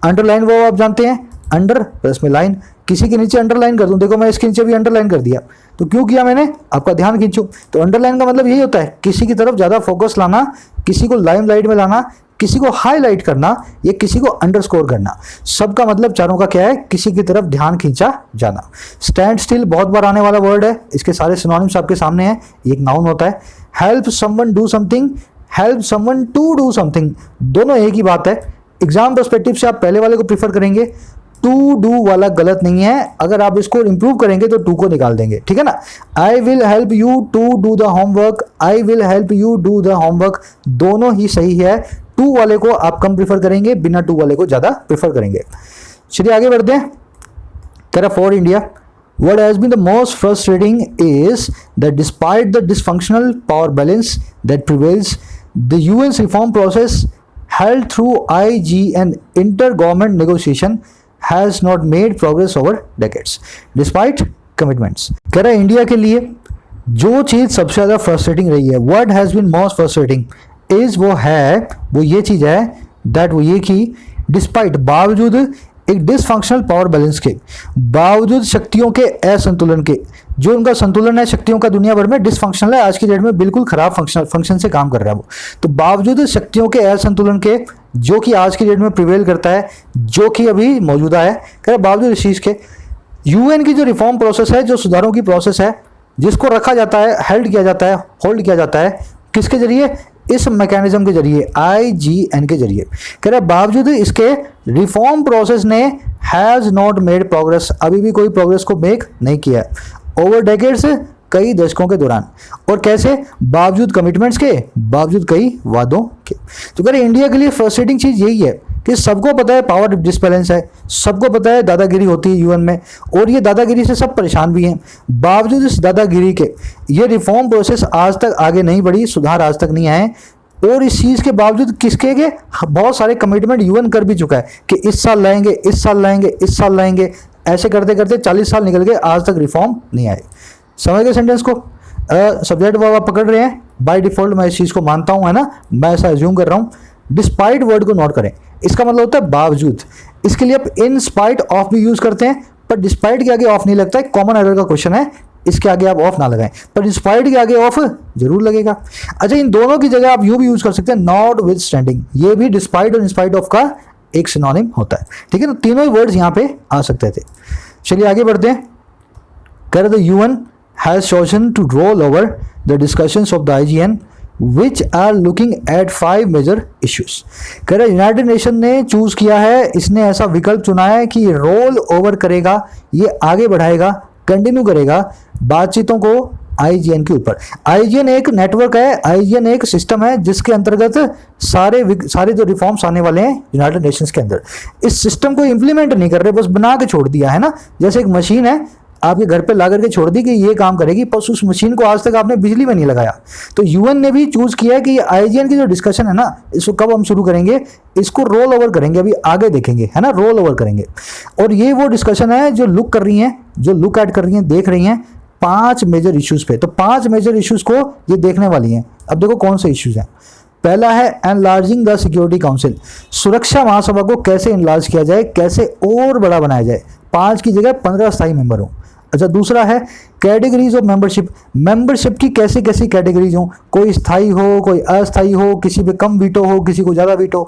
अंडरलाइन वो आप जानते हैं, अंडर प्लस में लाइन, किसी के नीचे अंडरलाइन कर दूं, देखो मैं इसके नीचे भी अंडरलाइन कर दिया, तो क्यों किया मैंने, आपका ध्यान खींचूं। तो अंडरलाइन का मतलब यही होता है किसी की तरफ ज़्यादा फोकस लाना, किसी को लाइमलाइट में लाना, किसी को हाईलाइट करना, या किसी को अंडरस्कोर करना। सबका मतलब चारों का क्या है, किसी की तरफ ध्यान खींचा जाना। स्टैंड स्टिल बहुत बार आने वाला वर्ड है, इसके सारे सिनोनिम्स आपके सामने हैं। एक नाउन होता है। Help someone do something, help someone to do something, दोनों एक ही बात है। एग्जाम पर्सपेक्टिव से आप पहले वाले को प्रीफर करेंगे, टू डू वाला गलत नहीं है, अगर आप इसको इंप्रूव करेंगे तो टू को निकाल देंगे, ठीक है ना। I will help you to do the homework, I will help you do the homework, दोनों ही सही है। टू वाले को आप कम प्रीफर करेंगे, बिना टू वाले को ज्यादा प्रीफर करेंगे। चलिए आगे बढ़ते हैं। कह रहा for India what has been the most frustrating is that despite the dysfunctional power balance that prevails, the UN's reform process held through IG and inter-government negotiation has not made progress over decades despite commitments। कह रहा है India के लिए जो चीज़ सबसे ज़्यादा frustrating रही है, what has been most frustrating is, वो ये चीज़ है that वो ये कि डिस्पाइट, बावजूद एक डिसफंक्शनल पावर बैलेंस के, बावजूद शक्तियों के असंतुलन के, जो उनका संतुलन है शक्तियों का दुनिया भर में डिसफंक्शनल है, आज की डेट में बिल्कुल खराब फंक्शन से काम कर रहा है वो। तो बावजूद शक्तियों के असंतुलन के, जो कि आज की डेट में प्रिवेल करता है, जो कि अभी मौजूदा है, कह रहा बावजूद इस चीज़ के यूएन की जो रिफॉर्म प्रोसेस है, जो सुधारों की प्रोसेस है, जिसको रखा जाता है, हेल्ड किया जाता है, होल्ड किया जाता है, किसके जरिए, इस मैकेनिज्म के जरिए, IGN के जरिए। कह रहा बावजूद इसके रिफॉर्म प्रोसेस ने हैज़ नॉट मेड प्रोग्रेस, अभी भी कोई प्रोग्रेस को मेक नहीं किया ओवर डेकेड्स, कई दशकों के दौरान। और कैसे, बावजूद कमिटमेंट्स के, बावजूद कई वादों के। तो कह रहे इंडिया के लिए फ्रस्ट्रेटिंग चीज़ यही है कि सबको पता है पावर डिसबैलेंस है, सबको पता है दादागिरी होती है यूएन में, और ये दादागिरी से सब परेशान भी हैं। बावजूद इस दादागिरी के ये रिफॉर्म प्रोसेस आज तक आगे नहीं बढ़ी, सुधार आज तक नहीं आए। और इस चीज़ के बावजूद किसके के बहुत सारे कमिटमेंट यूएन कर भी चुका है कि इस साल लाएंगे, इस साल लाएंगे, इस साल लाएंगे, ऐसे करते करते 40 साल निकल गए, आज तक रिफॉर्म नहीं आए। समझ गए सेंटेंस को, सब्जेक्ट वर्ब आप पकड़ रहे हैं बाय डिफॉल्ट, मैं इस चीज़ को मानता हूँ, है ना, मैं ऐसा एज्यूम कर रहा हूँ। डिस्पाइट वर्ड को नोट करें, इसका मतलब होता है बावजूद। इसके लिए आप इन स्पाइट ऑफ भी यूज करते हैं, पर डिस्पाइट के आगे ऑफ नहीं लगता है, कॉमन एरर का क्वेश्चन है, इसके आगे आप ऑफ ना लगाएं, पर डिस्पाइट के आगे ऑफ जरूर लगेगा। अच्छा, इन दोनों की जगह आप यूं भी यूज कर सकते हैं नॉट विद स्टैंडिंग, ये भी डिस्पाइट और इंस्पाइट ऑफ का एक सिनोनिम होता है, ठीक है ना। तीनों ही वर्ड्स यहाँ पे आ सकते थे। चलिए आगे बढ़ते हैं। कर the UN has chosen to roll over the discussions of the IGN which are looking at 5 major issues। कह रहे यूनाइटेड नेशन ने चूज किया है, इसने ऐसा विकल्प चुना है कि रोल ओवर करेगा, ये आगे बढ़ाएगा, कंटिन्यू करेगा बातचीतों को IGN के ऊपर। IGN एक नेटवर्क है, IGN एक सिस्टम है जिसके अंतर्गत सारे जो रिफॉर्म्स आने वाले हैं यूनाइटेड नेशंस के अंदर। इस सिस्टम को इंप्लीमेंट नहीं कर रहे, बस बना के छोड़ दिया है ना। जैसे एक मशीन है, आपके घर पे ला करके छोड़ दी कि ये काम करेगी, पर उस मशीन को आज तक आपने बिजली में नहीं लगाया। तो यूएन ने भी चूज किया है कि ये IGN की जो डिस्कशन है ना, इसको कब हम शुरू करेंगे, इसको रोल ओवर करेंगे, अभी आगे देखेंगे, है ना, रोल ओवर करेंगे। और ये वो डिस्कशन है जो लुक कर रही हैं, जो लुक एट कर रही हैं, देख रही हैं 5 मेजर इश्यूज पे। तो 5 मेजर इश्यूज को ये देखने वाली हैं। अब देखो कौन से इश्यूज हैं। पहला है एनलार्जिंग द सिक्योरिटी काउंसिल, सुरक्षा महासभा को कैसे एनलार्ज किया जाए, कैसे और बड़ा बनाया जाए, 5 की जगह 15 स्थायी मेंबर हो। अच्छा, दूसरा है कैटेगरीज ऑफ मेंबरशिप, मेंबरशिप की कैसी कैसी कैटेगरीज हो, कोई स्थायी हो, कोई अस्थायी हो, किसी पे कम वीटो हो, किसी को ज़्यादा वीटो।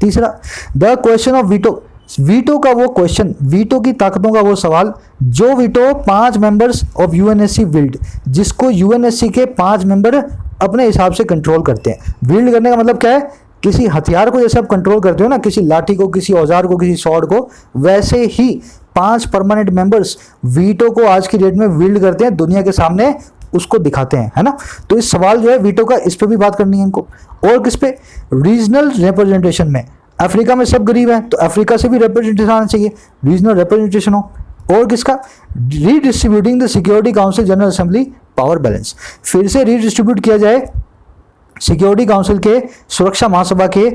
तीसरा the question of veto, veto का वो क्वेश्चन, वीटो की ताकतों का वो सवाल, जो veto 5 members of UNSC wield, जिसको UNSC के 5 मेंबर अपने हिसाब से कंट्रोल करते हैं। विल्ड करने का मतलब क्या है, किसी हथियार को जैसे आप कंट्रोल करते हो ना, किसी लाठी को, किसी औजार को, किसी स्वॉर्ड को, वैसे ही 5 परमानेंट मेंबर्स वीटो को आज की डेट में विल्ड करते हैं, दुनिया के सामने उसको दिखाते हैं, है ना। तो इस सवाल जो है वीटो का, इस पे भी बात करनी है इनको। और किस पे? रीजनल रिप्रेजेंटेशन में। अफ्रीका में सब गरीब हैं तो अफ्रीका से भी रिप्रेजेंटेशन आना चाहिए, रीजनल रिप्रेजेंटेशन हो। और किसका? Redistributing the security council general assembly power balance, फिर से रीडिस्ट्रीब्यूट किया जाए सिक्योरिटी काउंसिल के, सुरक्षा महासभा के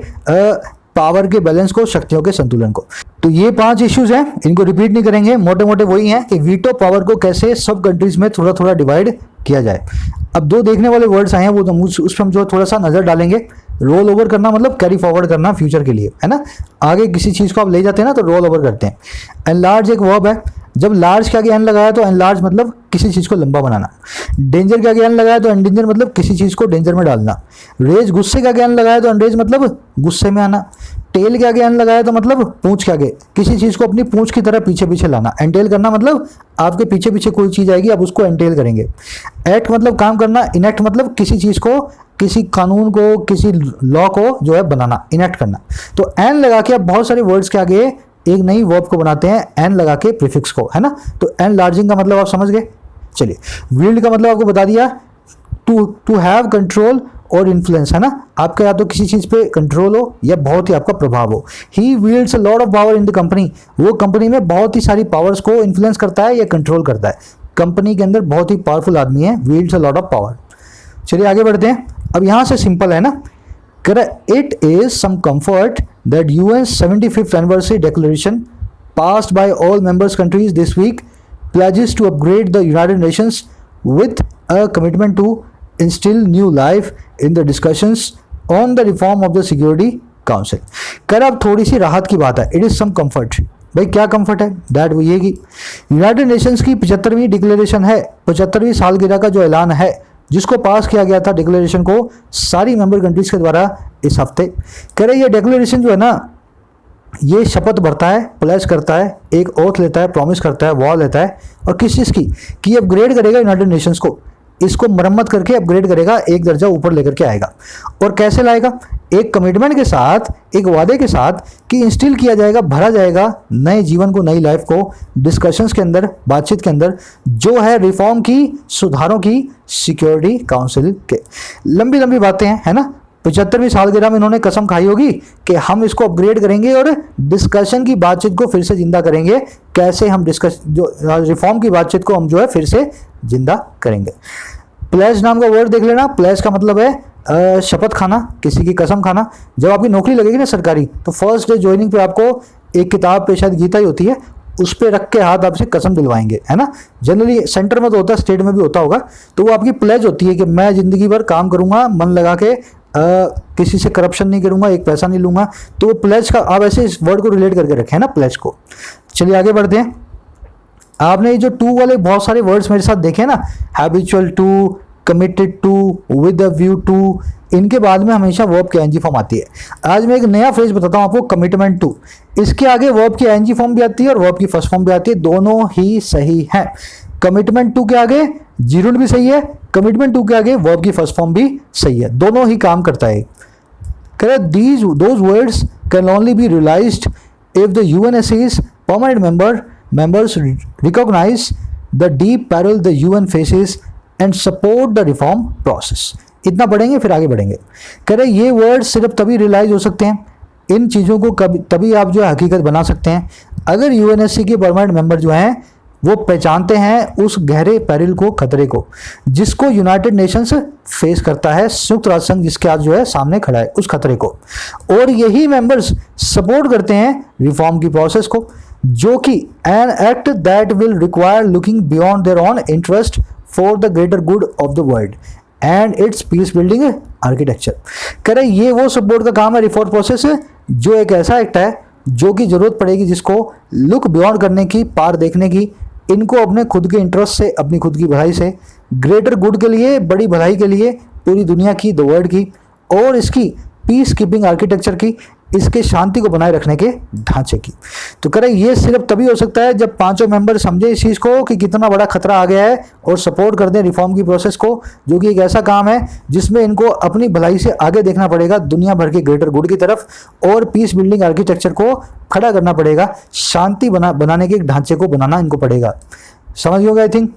पावर के बैलेंस को, शक्तियों के संतुलन को। तो ये 5 इश्यूज हैं, इनको रिपीट नहीं करेंगे, मोटे मोटे वही हैं कि वीटो पावर को कैसे सब कंट्रीज में थोड़ा थोड़ा डिवाइड किया जाए। अब 2 देखने वाले वर्ड्स आए हैं, वो तो उस पर हम जो थोड़ा सा नजर डालेंगे। रोल ओवर करना मतलब कैरी फॉरवर्ड करना फ्यूचर के लिए, है ना। आगे किसी चीज को आप ले जाते हैं ना तो रोल ओवर करते हैं। एनलार्ज एक वर्ब है, जब लार्ज के आगे एन लगाया तो एनलार्ज मतलब किसी चीज को लंबा बनाना। डेंजर के आगे एन लगाया तो एंडेंजर मतलब किसी चीज को डेंजर में डालना। रेज गुस्से के आगे एन लगाया तो एनरेज मतलब गुस्से में आना। टेल के आगे एन लगाया तो मतलब पूंछ के आगे किसी चीज को अपनी पूंछ की तरह पीछे पीछे लाना। एंटेल करना मतलब आपके पीछे पीछे कोई चीज आएगी, आप उसको एंटेल करेंगे। एक्ट मतलब काम करना। इनेक्ट मतलब किसी चीज को, किसी कानून को, किसी लॉ को जो है बनाना, इनेक्ट करना। तो एन लगा के आप बहुत सारे वर्ड्स के आगे एक नई वर्ब को बनाते हैं, एन लगा के प्रीफिक्स को, है ना। तो एन लार्जिंग का मतलब आप समझ गए। चलिए, वील्ड का मतलब आपको बता दिया, टू हैव कंट्रोल और इन्फ्लुएंस, है ना। आपका या तो किसी चीज पे कंट्रोल हो या बहुत ही आपका प्रभाव हो। ही wields a lot of power in the company, वो कंपनी में बहुत ही सारी पावर्स को इन्फ्लुएंस करता है या कंट्रोल करता है। कंपनी के अंदर बहुत ही पावरफुल आदमी है, wields a lot of power। चलिए आगे बढ़ते हैं। अब यहां से सिंपल है ना, it is some comfort that UN's 75th anniversary declaration passed by all members countries this week pledges to upgrade the United Nations with a commitment to instill new life in the discussions on the reform of the Security Council। कर अब थोड़ी सी राहत की बात है, it is some comfort। भाई क्या comfort है? दैट वो ये कि यूनाइटेड नेशंस की 75वीं डिक्लेरेशन है, 75वीं सालगिरह का जो ऐलान है, जिसको पास किया गया था डिक्लेरेशन को सारी मेंबर कंट्रीज के द्वारा इस हफ्ते। कह रहे ये डिक्लेरेशन जो है ना, ये शपथ भरता है, प्लेस करता है, एक ओथ लेता है, प्रॉमिस करता है, वॉर लेता है, और किस चीज़ की? कि अपग्रेड करेगा यूनाइटेड नेशंस को, इसको मरम्मत करके अपग्रेड करेगा, एक दर्जा ऊपर लेकर के आएगा। और कैसे लाएगा? एक कमिटमेंट के साथ, एक वादे के साथ कि इंस्टिल किया जाएगा, भरा जाएगा नए जीवन को, नई लाइफ को, डिस्कशंस के अंदर, बातचीत के अंदर, जो है रिफॉर्म की, सुधारों की, सिक्योरिटी काउंसिल के। लंबी लंबी बातें हैं, है ना। 75वीं सालगिरह में इन्होंने कसम खाई होगी कि हम इसको अपग्रेड करेंगे और डिस्कशन की बातचीत को फिर से जिंदा करेंगे। कैसे हम जो रिफॉर्म की बातचीत को हम जो है फिर से जिंदा करेंगे। प्लेज नाम का वर्ड देख लेना। प्लेज का मतलब है शपथ खाना, किसी की कसम खाना। जब आपकी नौकरी लगेगी ना सरकारी, तो फर्स्ट डे ज्वाइनिंग पे आपको एक किताब पे शायद गीता ही होती है, उस पर रख के हाथ आपसे कसम दिलवाएंगे, है ना। जनरली सेंटर में तो होता है, स्टेट में भी होता होगा। तो वो आपकी प्लेज होती है कि मैं जिंदगी भर काम करूंगा, मन लगा के, किसी से करप्शन नहीं करूंगा, एक पैसा नहीं लूंगा। तो प्लेज का आप ऐसे इस वर्ड को रिलेट करके रखें ना, प्लेज को। चलिए आगे बढ़ते हैं। आपने ये जो टू वाले बहुत सारे वर्ड्स मेरे साथ देखे ना, habitual to, committed to, with a view to, इनके बाद में हमेशा वर्ब की एनजी फॉर्म आती है। आज मैं एक नया फ्रेज बताता हूँ आपको, कमिटमेंट टू। इसके आगे वर्ब की एनजी फॉर्म भी आती है और वर्ब की फर्स्ट फॉर्म भी आती है, दोनों ही सही है। कमिटमेंट टू के आगे जीरोड भी सही है, कमिटमेंट टू के आगे वर्ब की फर्स्ट फॉर्म भी सही है, दोनों ही काम करता है। Those words can only be realized if the UNSC's permanent members recognize the deep peril the UN faces and support the reform process। इतना पढ़ेंगे फिर आगे बढ़ेंगे। कह रहे ये वर्ड सिर्फ तभी रियलाइज हो सकते हैं, इन चीज़ों को तभी आप जो है हकीकत बना सकते हैं, अगर यूएनएससी के परमानेंट मेंबर जो हैं वो पहचानते हैं उस गहरे पेरिल को, खतरे को, जिसको यूनाइटेड नेशंस फेस करता है, संयुक्त राष्ट्र संघ जिसके आज जो है सामने खड़ा है, उस खतरे को। और यही मेंबर्स सपोर्ट करते हैं रिफॉर्म की प्रोसेस को, जो कि an act that will require looking beyond their own interest for the greater good of the world and it's peace building architecture. कह रहे ये वो सपोर्ट का काम है, रिफॉर्म प्रोसेस, जो एक ऐसा एक्ट है जो कि जरूरत पड़ेगी जिसको लुक बियॉन्ड करने की, पार देखने की, इनको अपने खुद के इंटरेस्ट से, अपनी खुद की भलाई से, ग्रेटर गुड के लिए, बड़ी भलाई के लिए, पूरी दुनिया की, द वर्ल्ड की, और इसकी पीस कीपिंग आर्किटेक्चर की, इसके शांति को बनाए रखने के ढांचे की। तो कह रहे ये सिर्फ तभी हो सकता है जब पांचों मेंबर समझे इस चीज़ को कि कितना बड़ा खतरा आ गया है और सपोर्ट कर दें रिफॉर्म की प्रोसेस को, जो कि एक ऐसा काम है जिसमें इनको अपनी भलाई से आगे देखना पड़ेगा दुनिया भर के ग्रेटर गुड की तरफ, और पीस बिल्डिंग आर्किटेक्चर को खड़ा करना पड़ेगा, शांति बनाने के एक ढांचे को बनाना इनको पड़ेगा। समझ गए आई थिंक।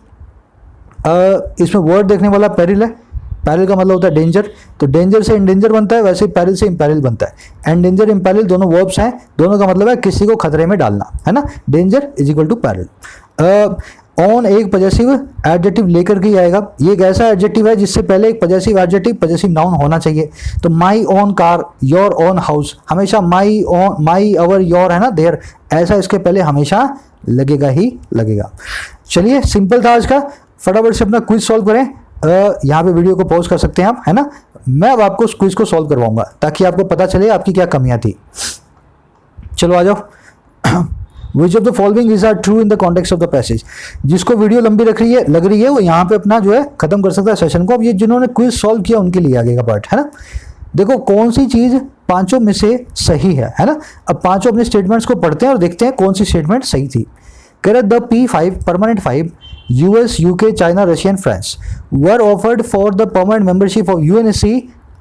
इसमें वर्ड देखने वाला पेरिल है। पैरिल का मतलब होता है डेंजर, तो डेंजर से इंडेंजर बनता है, वैसे पैरिल से इम्पैरिल बनता है। एंडेंजर इम्पैरिल दोनों वर्ब्स हैं, दोनों का मतलब है किसी को खतरे में डालना, है ना। Danger is equal to peril. Own एक पजेसिव एडजेक्टिव लेकर के ही आएगा। ये एक ऐसा एडजेक्टिव है जिससे पहले एक पजेसिव एडजेक्टिव पजेसिव नाउन होना चाहिए। तो my own car, your own house, हमेशा my own, my our, your, है ना, देयर, ऐसा इसके पहले हमेशा लगेगा ही लगेगा। चलिए सिंपल था आज का, फटाफट से अपना क्विज सॉल्व करें। यहाँ पे वीडियो को पॉज कर सकते हैं आप, है ना। मैं अब आपको क्विज को सॉल्व करवाऊंगा ताकि आपको पता चले आपकी क्या कमियां थी। चलो आ जाओ। Which of the following is are true in the context of the passage. जिसको वीडियो लंबी लग रही है वो यहाँ पे अपना जो है खत्म कर सकता है सेशन को। अब ये जिन्होंने क्विज सॉल्व किया उनके लिए आगे का पार्ट, है ना। देखो कौन सी चीज पांचों में से सही है ना। अब पांचों अपने स्टेटमेंट्स को पढ़ते हैं और देखते हैं कौन सी स्टेटमेंट सही थी। कह रहे the P5 permanent 5 US, UK, China, Russia and France were offered for the permanent membership of UNSC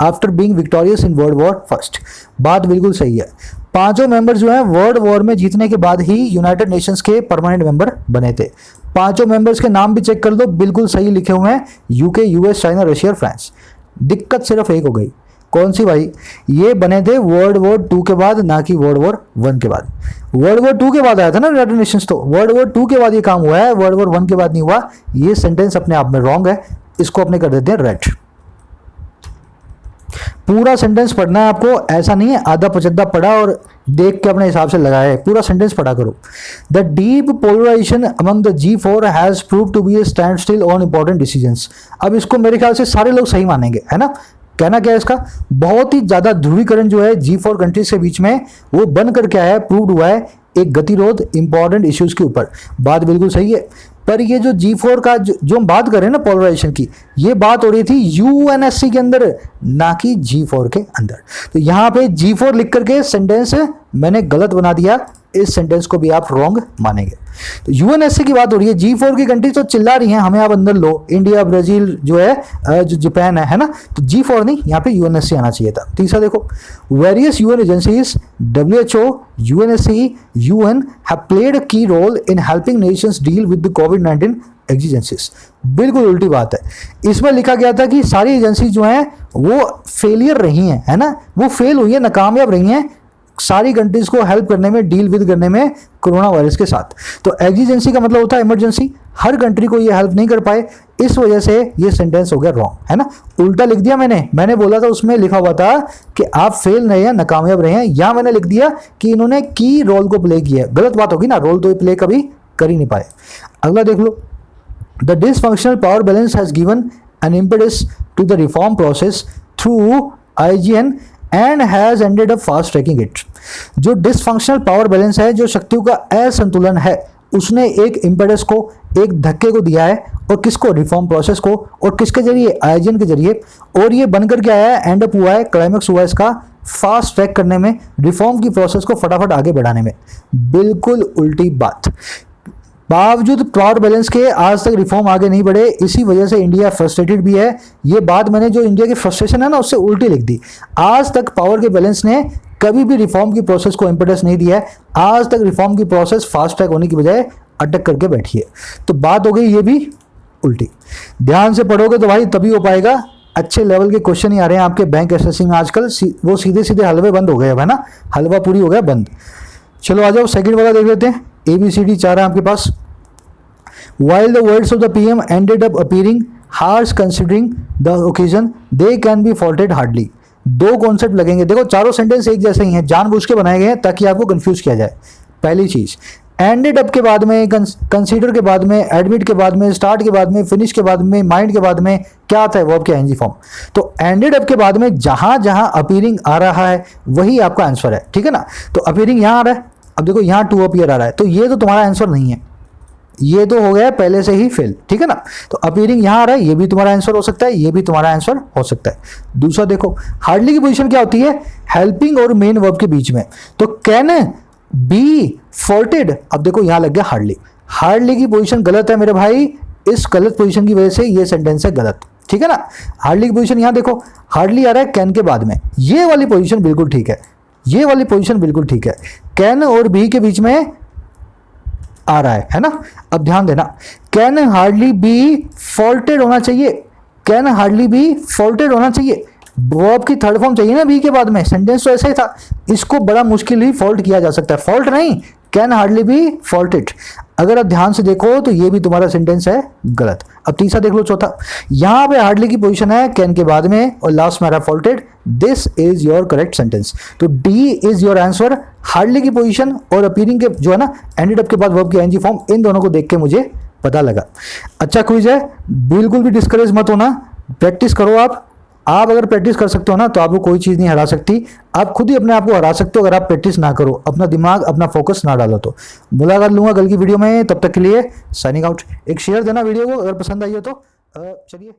after being victorious in World War I। बात बिल्कुल सही है। पांचों मेंबर जो हैं वर्ल्ड वॉर में जीतने के बाद ही यूनाइटेड नेशंस के परमानेंट मेंबर बने थे। पांचों मेंबर्स के नाम भी चेक कर दो, बिल्कुल सही लिखे हुए हैं, UK, US, चाइना, रशिया और फ्रांस। दिक्कत सिर्फ एक हो गई, कौन सी भाई, ये बने थे वर्ल्ड वॉर 2 के बाद, ना कि वर्ल्ड वॉर 1 के बाद। वर्ल्ड वॉर 2 के बाद आया था ना यूनाइटेड नेशंस, तो वर्ल्ड वॉर 2 के बाद ये काम हुआ है, वर्ल्ड वॉर 1 के बाद नहीं हुआ। ये सेंटेंस अपने आप में रॉन्ग है, इसको अपने कर देते हैं रेड। पूरा सेंटेंस पढ़ना है आपको, ऐसा नहीं है आधा पचद्दा पढ़ा और देख के अपने हिसाब से लगाया है, पूरा सेंटेंस पढ़ा करो। The deep polarisation among the G4 has prove to be a standstill on important decisions. अब इसको मेरे ख्याल से सारे लोग सही मानेंगे, है ना। कहना क्या है इसका, बहुत ही ज्यादा ध्रुवीकरण जो है G4 कंट्रीज के बीच में वो बन कर क्या है, प्रूव्ड हुआ है एक गतिरोध इंपॉर्टेंट इश्यूज के ऊपर। बात बिल्कुल सही है, पर ये जो G4 का जो हम बात कर रहे हैं ना पोलराइजेशन की, ये बात हो रही थी UNSC के अंदर, ना कि G4 के अंदर। तो यहाँ पे G4 लिख करके सेंटेंस मैंने गलत बना दिया, इस सेंटेंस को भी आप रॉन्ग मानेंगे। तो UNSC की बात हो रही है, G4 की कंट्री तो चिल्ला रही हैं हमें आप अंदर लो, इंडिया, ब्राजील जो है, जो जापान है ना, तो G4 नहीं, यहाँ पे UNSC आना चाहिए था। तीसरा देखो, various UN agencies WHO, UNSC, UN have played a key role in helping nations deal with the COVID-19 exigencies। बिल्कुल उल्टी बात है, इसमें लिखा गया था कि सारी एजेंसी जो हैं वो फेलियर रही हैं, है ना, वो फेल हुई है, नाकामयाब रही हैं सारी कंट्रीज को हेल्प करने में, डील विद करने में कोरोना वायरस के साथ। तो एग्जीजेंसी का मतलब होता है इमरजेंसी, हर कंट्री को ये हेल्प नहीं कर पाए, इस वजह से ये सेंटेंस हो गया रॉन्ग, है ना। उल्टा लिख दिया मैंने बोला था उसमें लिखा हुआ था कि आप फेल रहे हैं, नाकामयाब रहे हैं, या मैंने लिख दिया कि इन्होंने की रोल को प्ले किया है। गलत बात होगी ना, रोल तो ये प्ले कभी कर ही नहीं पाए। अगला देख लो, the dysfunctional power balance has given an impetus to the reform process through IGN and has ended up fast tracking it. जो डिसफंक्शनल पावर बैलेंस है, जो शक्तियों का असंतुलन है, उसने एक इम्पेडस को, एक धक्के को दिया है, और किसको, रिफॉर्म प्रोसेस को, और किसके जरिए, IGN के जरिए, और ये बनकर के आया है, एंड अप हुआ है, क्लाइमेक्स हुआ है इसका फास्ट ट्रैक करने में, रिफॉर्म की प्रोसेस को फटाफट आगे बढ़ाने में। बिल्कुल उल्टी बात। बावजूद पावर बैलेंस के आज तक रिफॉर्म आगे नहीं बढ़े, इसी वजह से इंडिया फ्रस्ट्रेटेड भी है। ये बात मैंने जो इंडिया की फ्रस्ट्रेशन है ना उससे उल्टी लिख दी। आज तक पावर के बैलेंस ने कभी भी रिफॉर्म की प्रोसेस को इम्पेटस नहीं दिया है। आज तक रिफॉर्म की प्रोसेस फास्ट ट्रैक होने की बजाय अटक करके बैठी है। तो बात हो गई ये भी उल्टी। ध्यान से पढ़ोगे तो भाई तभी हो पाएगा। अच्छे लेवल के क्वेश्चन ही आ रहे हैं आपके बैंक एसएससी में आजकल, वो सीधे सीधे हलवे बंद हो गए, है ना, हलवा पूरी हो गया बंद। चलो आ जाओ सेकंड वाला देख लेते हैं। ABCD 4 है आपके पास। While the words of the PM ended up appearing harsh considering the occasion, they can be faulted hardly। दो कॉन्सेप्ट लगेंगे। देखो चारों सेंटेंस एक जैसे ही हैं, जानबूझ के बनाए गए हैं ताकि आपको कंफ्यूज किया जाए। पहली चीज, एंडेड अप के बाद में, कंसीडर के बाद में, एडमिट के बाद में, स्टार्ट के बाद में, फिनिश के बाद में, माइंड के बाद में क्या आता है, वर्ब के ING फॉर्म। तो एंडेड अप के बाद में जहां जहां अपीयरिंग आ रहा है वही आपका आंसर है, ठीक है ना। तो अपीयरिंग यहां आ रहा है, अब देखो यहाँ टू अपीयर आ रहा है, तो ये तो तुम्हारा आंसर नहीं है, ये तो हो गया पहले से ही फेल, ठीक है ना। तो अपीयरिंग यहाँ आ रहा है, ये भी तुम्हारा आंसर हो सकता है, ये भी तुम्हारा आंसर हो सकता है। दूसरा देखो, हार्डली की पोजीशन क्या होती है, हेल्पिंग और मेन वर्ब के बीच में। तो कैन बी फॉल्टेड, अब देखो यहाँ लग गया हार्डली, हार्डली की पोजीशन गलत है मेरे भाई, इस गलत पोजीशन की वजह से ये सेंटेंस है गलत, ठीक है ना। हार्डली की पोजीशन यहाँ देखो, हार्डली आ रहा है कैन के बाद में, ये वाली पोजीशन बिल्कुल ठीक है, ये वाली पोजीशन बिल्कुल ठीक है, कैन और बी के बीच में आ रहा है ना। अब ध्यान देना, कैन हार्डली बी फॉल्टेड होना चाहिए, कैन हार्डली बी फॉल्टेड होना चाहिए, वर्ब की थर्ड फॉर्म चाहिए ना बी के बाद में, सेंटेंस तो ऐसा ही था, इसको बड़ा मुश्किल ही फॉल्ट किया जा सकता है, फॉल्ट नहीं, कैन हार्डली बी फॉल्टेड। अगर आप ध्यान से देखो तो ये भी तुम्हारा सेंटेंस है गलत। अब तीसरा देख लो, चौथा, यहां पे हार्डली की पोजीशन है कैन के बाद में और लास्ट में आ रहा faulted, this is your correct sentence. तो D is your answer. Hardly की पोजीशन और अपीयरिंग के जो है ना एंडेड अप के बाद वर्ब की आईएनजी फॉर्म, इन दोनों को देख के मुझे पता लगा। अच्छा क्विज है, बिल्कुल भी डिस्करेज मत होना, प्रैक्टिस करो आप अगर प्रैक्टिस कर सकते हो ना तो आपको कोई चीज़ नहीं हरा सकती, आप खुद ही अपने आप को हरा सकते हो अगर आप प्रैक्टिस ना करो, अपना दिमाग अपना फोकस ना डालो तो। मुलाकात लूंगा कल की वीडियो में, तब तक के लिए साइनिंग आउट। एक शेयर देना वीडियो को अगर पसंद आई हो तो। चलिए।